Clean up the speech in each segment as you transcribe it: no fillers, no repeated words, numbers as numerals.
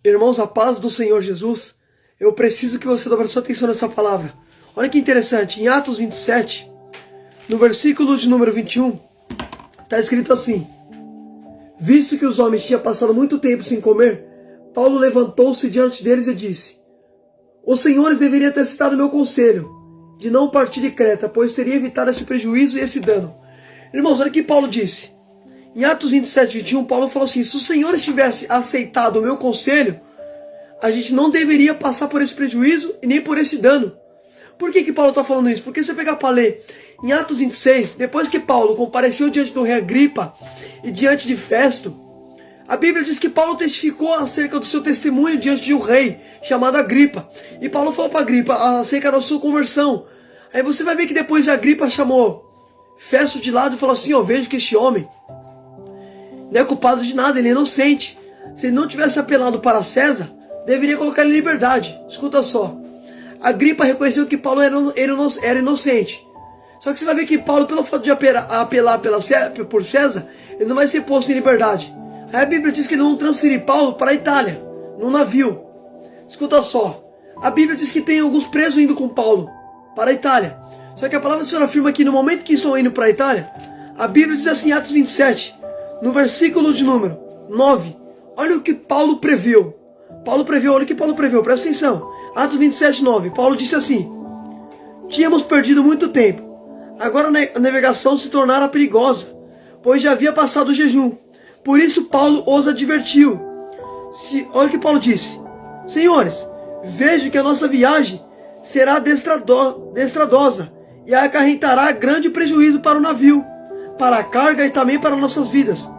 Irmãos, a paz do Senhor Jesus, eu preciso que você dobre sua atenção nessa palavra. Olha que interessante, em Atos 27, no versículo de número 21, está escrito assim: visto que os homens tinham passado muito tempo sem comer, Paulo levantou-se diante deles e disse: os senhores deveriam ter citado meu conselho, de não partir de Creta, pois teria evitado esse prejuízo e esse dano. Irmãos, olha o que Paulo disse. Em Atos 27, 21, Paulo falou assim: se os senhores tivessem aceitado o meu conselho, a gente não deveria passar por esse prejuízo e nem por esse dano. Por que Paulo está falando isso? Porque se você pegar para ler em Atos 26, depois que Paulo compareceu diante do rei Agripa e diante de Festo, a Bíblia diz que Paulo testificou acerca do seu testemunho diante de um rei chamado Agripa. E Paulo falou para Agripa acerca da sua conversão. Aí você vai ver que depois de Agripa chamou Festo de lado e falou assim: vejo que este homem não é culpado de nada, ele é inocente. Se ele não tivesse apelado para César, deveria colocar ele em liberdade. Escuta só. Agripa reconheceu que Paulo era inocente. Só que você vai ver que Paulo, pelo fato de apelar por César, ele não vai ser posto em liberdade. Aí a Bíblia diz que eles vão transferir Paulo para a Itália, num navio. Escuta só. A Bíblia diz que tem alguns presos indo com Paulo para a Itália. Só que a palavra do Senhor afirma que no momento que estão indo para a Itália, a Bíblia diz assim, em Atos 27, no versículo de número 9, olha o que Paulo previu. Olha o que Paulo previu, presta atenção. Atos 27, 9, Paulo disse assim: tínhamos perdido muito tempo, agora a navegação se tornara perigosa, pois já havia passado o jejum. Por isso Paulo os advertiu. Olha o que Paulo disse: senhores, vejo que a nossa viagem será destradosa e acarretará grande prejuízo para o navio, para a carga e também para nossas vidas.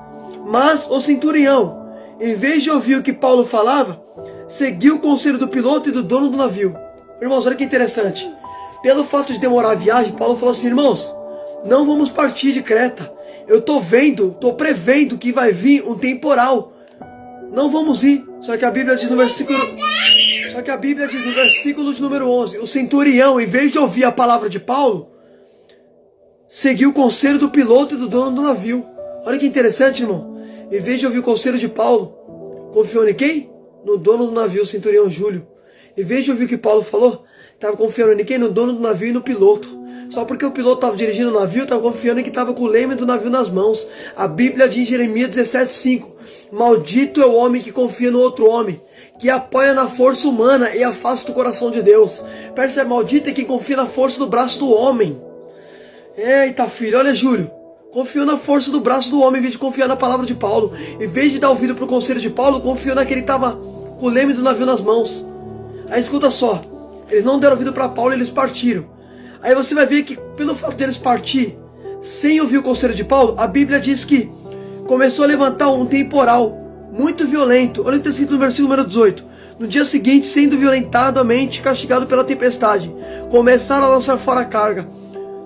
Mas o centurião, em vez de ouvir o que Paulo falava, seguiu o conselho do piloto e do dono do navio. Irmãos, olha que interessante. Pelo fato de demorar a viagem, Paulo falou assim: irmãos, não vamos partir de Creta. Eu estou prevendo que vai vir um temporal. Não vamos ir. Só que a Bíblia diz no versículo de número 11, o centurião, em vez de ouvir a palavra de Paulo, seguiu o conselho do piloto e do dono do navio. Olha que interessante, irmão. Em vez de ouvir o conselho de Paulo, confiou em quem? No dono do navio, o centurião Júlio. Em vez de ouvir o que Paulo falou, estava confiando em quem? No dono do navio e no piloto. Só porque o piloto estava dirigindo o navio, estava confiando em que estava com o leme do navio nas mãos. A Bíblia diz em Jeremias 17,5: maldito é o homem que confia no outro homem, que apoia na força humana e afasta o coração de Deus. Percebe? Maldito é quem confia na força do braço do homem. Eita, filho, olha, Júlio. Confiou na força do braço do homem em vez de confiar na palavra de Paulo. Em vez de dar ouvido para o conselho de Paulo, confiou naquele que estava com o leme do navio nas mãos. Aí escuta só. Eles não deram ouvido para Paulo e eles partiram. Aí você vai ver que pelo fato deles partir sem ouvir o conselho de Paulo, a Bíblia diz que começou a levantar um temporal muito violento. Olha o que está escrito no versículo número 18. No dia seguinte, sendo violentadamente castigado pela tempestade, começaram a lançar fora a carga.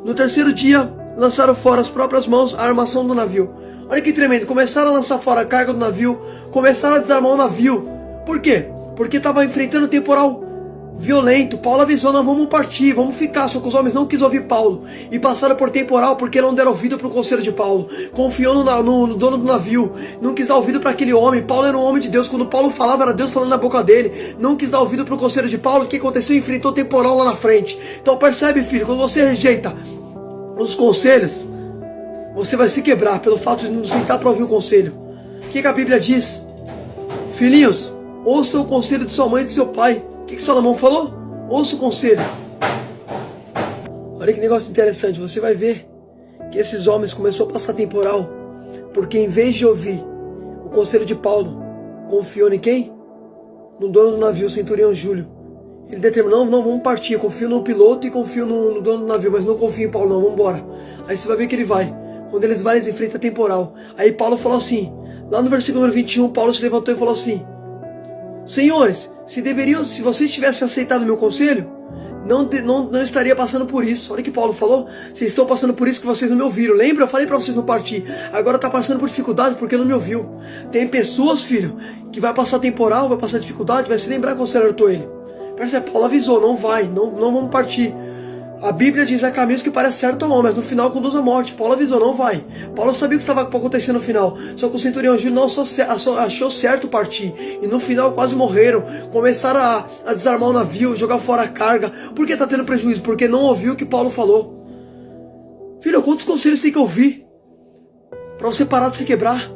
No terceiro dia, lançaram fora as próprias mãos a armação do navio. Olha que tremendo. Começaram a lançar fora a carga do navio, começaram a desarmar o navio. Por quê? Porque estava enfrentando um temporal violento. Paulo avisou: não, vamos partir, vamos ficar. Só que os homens não quis ouvir Paulo e passaram por temporal porque não deram ouvido para o conselho de Paulo. Confiou no dono do navio, não quis dar ouvido para aquele homem. Paulo era um homem de Deus, quando Paulo falava era Deus falando na boca dele. Não quis dar ouvido para o conselho de Paulo. O que aconteceu? Enfrentou temporal lá na frente. Então percebe, filho, quando você rejeita os conselhos, você vai se quebrar pelo fato de não sentar para ouvir o conselho. O que a Bíblia diz? Filhinhos, ouça o conselho de sua mãe e de seu pai. O que Salomão falou? Ouça o conselho. Olha que negócio interessante. Você vai ver que esses homens começaram a passar temporal porque em vez de ouvir o conselho de Paulo, confiou em quem? No dono do navio, o centurião Júlio. Ele determinou: não, vamos partir. Eu confio no piloto e confio no dono do navio, mas não confio em Paulo, não, vamos embora. Aí você vai ver que ele vai. Quando eles vão, eles enfrentam temporal. Aí Paulo falou assim, lá no versículo número 21, Paulo se levantou e falou assim: senhores, se vocês tivessem aceitado o meu conselho, não estaria passando por isso. Olha o que Paulo falou: vocês estão passando por isso que vocês não me ouviram. Lembra? Eu falei para vocês não partir. Agora está passando por dificuldade porque não me ouviu. Tem pessoas, filho, que vai passar temporal, vai passar dificuldade, vai se lembrar que você alertou ele. Percebe? Paulo avisou: não vai, não vamos partir. A Bíblia diz: há caminhos que parecem certo ao homem, mas no final conduz à morte. Paulo avisou: não vai. Paulo sabia o que estava acontecendo no final. Só que o centurião Júlio não achou certo partir. E no final quase morreram. Começaram a desarmar o navio, jogar fora a carga. Por que está tendo prejuízo? Porque não ouviu o que Paulo falou. Filho, quantos conselhos tem que ouvir para você parar de se quebrar?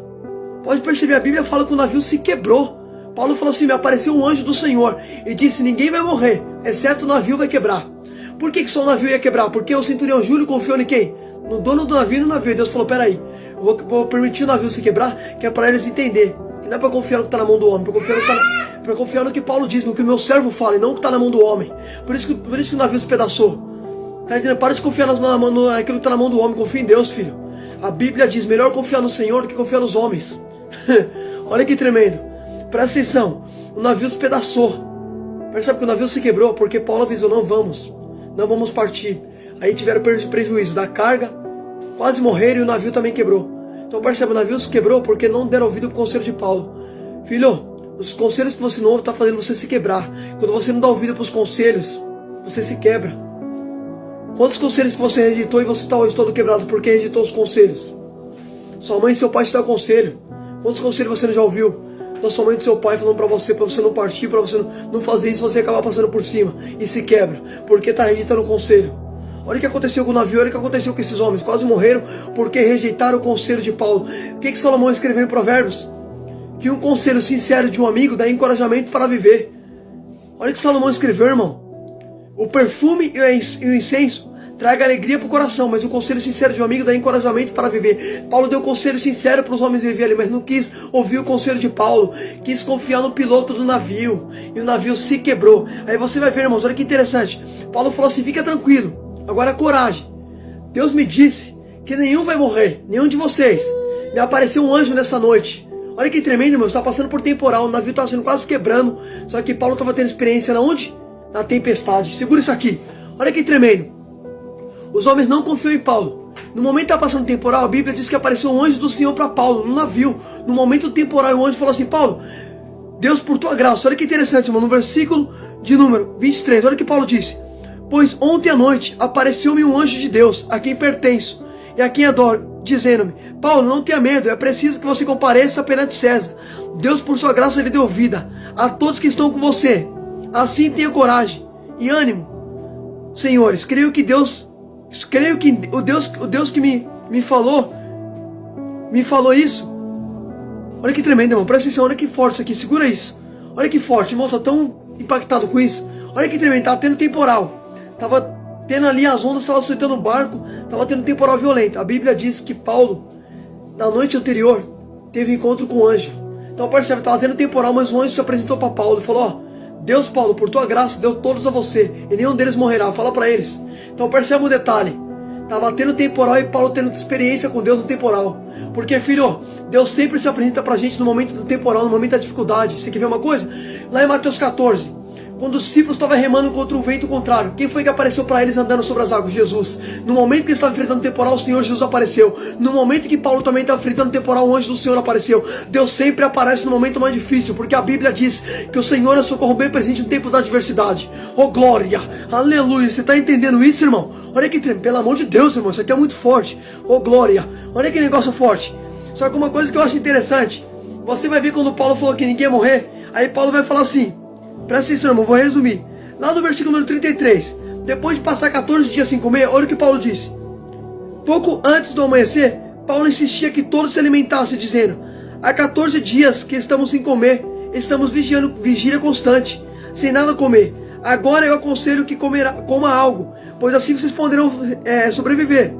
Pode perceber, a Bíblia fala que o navio se quebrou. Paulo falou assim: me apareceu um anjo do Senhor e disse: ninguém vai morrer, exceto o navio vai quebrar. Por que só o navio ia quebrar? Porque o centurião Júlio confiou em quem? No dono do navio e no navio. E Deus falou: peraí, eu vou permitir o navio se quebrar, que é para eles entenderem. Que não é para confiar no que está na mão do homem, para confiar no que Paulo diz, no que o meu servo fala, e não no que está na mão do homem. Por isso que o navio se despedaçou. Tá entendendo? Para de confiar naquilo que está na mão do homem, confia em Deus, filho. A Bíblia diz: melhor confiar no Senhor do que confiar nos homens. Olha que tremendo. Presta atenção, o navio se despedaçou. Percebe que o navio se quebrou porque Paulo avisou: não vamos partir. Aí tiveram prejuízo da carga, quase morreram e o navio também quebrou. Então percebe, o navio se quebrou porque não deram ouvido para o conselho de Paulo. Filho, os conselhos que você não ouve está fazendo você se quebrar. Quando você não dá ouvido para os conselhos, você se quebra. Quantos conselhos que você rejeitou e você está hoje todo quebrado porque rejeitou os conselhos? Sua mãe e seu pai te dão conselho. Quantos conselhos você não já ouviu? Da sua mãe e do seu pai falando para você não partir, para você não fazer isso, você acabar passando por cima e se quebra, porque está rejeitando o conselho. Olha o que aconteceu com o navio, olha o que aconteceu com esses homens, quase morreram porque rejeitaram o conselho de Paulo. O que Salomão escreveu em Provérbios? Que um conselho sincero de um amigo dá encorajamento para viver. Olha o que Salomão escreveu, irmão. O perfume e o incenso traga alegria para o coração, mas o conselho sincero de um amigo dá encorajamento para viver. Paulo deu conselho sincero para os homens viver ali, mas não quis ouvir o conselho de Paulo. Quis confiar no piloto do navio. E o navio se quebrou. Aí você vai ver, irmãos, olha que interessante. Paulo falou assim: fica tranquilo, agora coragem. Deus me disse que nenhum vai morrer, nenhum de vocês. Me apareceu um anjo nessa noite. Olha que tremendo, irmão. Está passando por temporal, o navio estava sendo quase quebrando. Só que Paulo estava tendo experiência na onde? Na tempestade. Segura isso aqui. Olha que tremendo. Os homens não confiam em Paulo. No momento que estava passando temporal, a Bíblia diz que apareceu um anjo do Senhor para Paulo, no navio. No momento do temporal, o anjo falou assim: Paulo, Deus por tua graça. Olha que interessante, irmão. No versículo de número 23, olha o que Paulo disse: pois ontem à noite apareceu-me um anjo de Deus, a quem pertenço e a quem adoro, dizendo-me: Paulo, não tenha medo, é preciso que você compareça perante César. Deus por sua graça lhe deu vida a todos que estão com você. Assim tenha coragem e ânimo, senhores. Creio que o Deus que me falou isso. Olha que tremendo, irmão. Presta atenção, olha que forte isso aqui. Segura isso. Olha que forte, irmão. Tô tão impactado com isso. Olha que tremendo. Tava tendo temporal. Tava tendo ali as ondas, tava soltando o barco. Tava tendo temporal violento. A Bíblia diz que Paulo, na noite anterior, teve encontro com o anjo. Então percebe, tava tendo temporal, mas o anjo se apresentou para Paulo e falou: ó, Deus, Paulo, por tua graça, deu todos a você, e nenhum deles morrerá. Fala para eles. Então percebe um detalhe. Estava tendo temporal e Paulo tendo experiência com Deus no temporal. Porque, filho, Deus sempre se apresenta pra gente no momento do temporal, no momento da dificuldade. Você quer ver uma coisa? Lá em Mateus 14, quando os discípulos estavam remando contra o vento contrário, quem foi que apareceu para eles andando sobre as águas? Jesus. No momento que eles estavam enfrentando o temporal, o Senhor Jesus apareceu. No momento que Paulo também estava enfrentando o temporal, o anjo do Senhor apareceu. Deus sempre aparece no momento mais difícil, porque a Bíblia diz que o Senhor é socorro bem presente no tempo da adversidade. Oh glória, aleluia. Você está entendendo isso, irmão? Olha que trem, pelo amor de Deus, irmão, isso aqui é muito forte. Oh glória, olha que negócio forte. Só que uma coisa que eu acho interessante, você vai ver quando Paulo falou que ninguém ia morrer, aí Paulo vai falar assim, presta atenção, irmão, vou resumir. Lá no versículo número 33, depois de passar 14 dias sem comer, olha o que Paulo disse. Pouco antes do amanhecer, Paulo insistia que todos se alimentassem, dizendo: há 14 dias que estamos sem comer, estamos vigiando, vigília constante, sem nada comer. Agora eu aconselho que coma algo, pois assim vocês poderão sobreviver.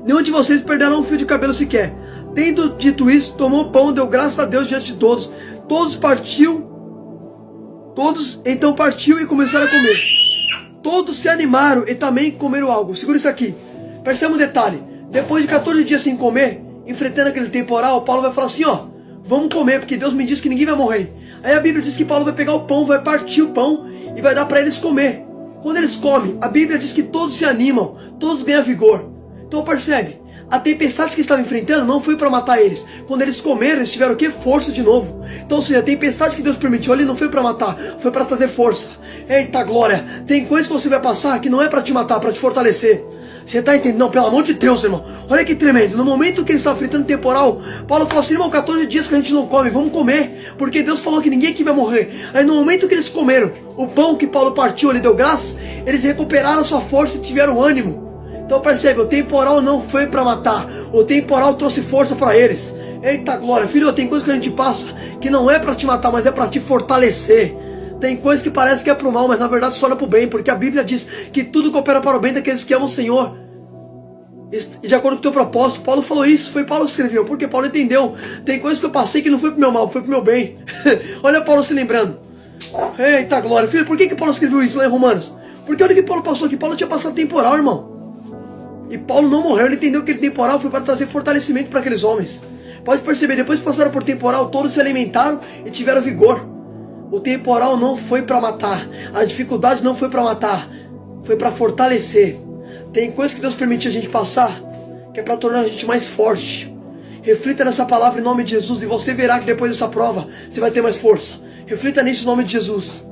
Nenhum de vocês perderá um fio de cabelo sequer. Tendo dito isso, tomou o pão, deu graças a Deus diante de todos. Todos então partiu e começaram a comer. Todos se animaram e também comeram algo. Segura isso aqui. Perceba um detalhe. Depois de 14 dias sem comer, enfrentando aquele temporal, Paulo vai falar assim, ó, vamos comer, porque Deus me disse que ninguém vai morrer. Aí a Bíblia diz que Paulo vai pegar o pão, vai partir o pão e vai dar para eles comer. Quando eles comem, a Bíblia diz que todos se animam, todos ganham vigor. Então percebe, A tempestade que eles estavam enfrentando não foi para matar eles. Quando eles comeram, eles tiveram o quê? Força de novo. Então, ou seja, a tempestade que Deus permitiu ali não foi para matar, foi para trazer força. Eita glória! Tem coisas que você vai passar que não é para te matar, para te fortalecer. Você está entendendo? Não, pelo amor de Deus, irmão. Olha que tremendo. No momento que eles estavam enfrentando temporal, Paulo falou assim, irmão, 14 dias que a gente não come, vamos comer. Porque Deus falou que ninguém aqui vai morrer. Aí no momento que eles comeram o pão que Paulo partiu, ele deu graças, eles recuperaram a sua força e tiveram ânimo. Então percebe, o temporal não foi para matar, o temporal trouxe força para eles. Eita glória, filho, tem coisa que a gente passa que não é para te matar, mas é para te fortalecer. Tem coisa que parece que é pro mal, mas na verdade se torna pro bem, porque a Bíblia diz que tudo coopera para o bem daqueles que amam o Senhor. E de acordo com o teu propósito, Paulo falou isso, foi Paulo que escreveu, porque Paulo entendeu. Tem coisas que eu passei que não foi pro meu mal, foi pro meu bem. Olha Paulo se lembrando. Eita glória, filho, por que Paulo escreveu isso lá em Romanos? Porque olha o que Paulo passou aqui, Paulo tinha passado temporal, irmão. E Paulo não morreu, ele entendeu que aquele temporal foi para trazer fortalecimento para aqueles homens. Pode perceber, depois que passaram por temporal, todos se alimentaram e tiveram vigor. O temporal não foi para matar, a dificuldade não foi para matar, foi para fortalecer. Tem coisas que Deus permite a gente passar, que é para tornar a gente mais forte. Reflita nessa palavra em nome de Jesus e você verá que depois dessa prova, você vai ter mais força. Reflita nisso em nome de Jesus.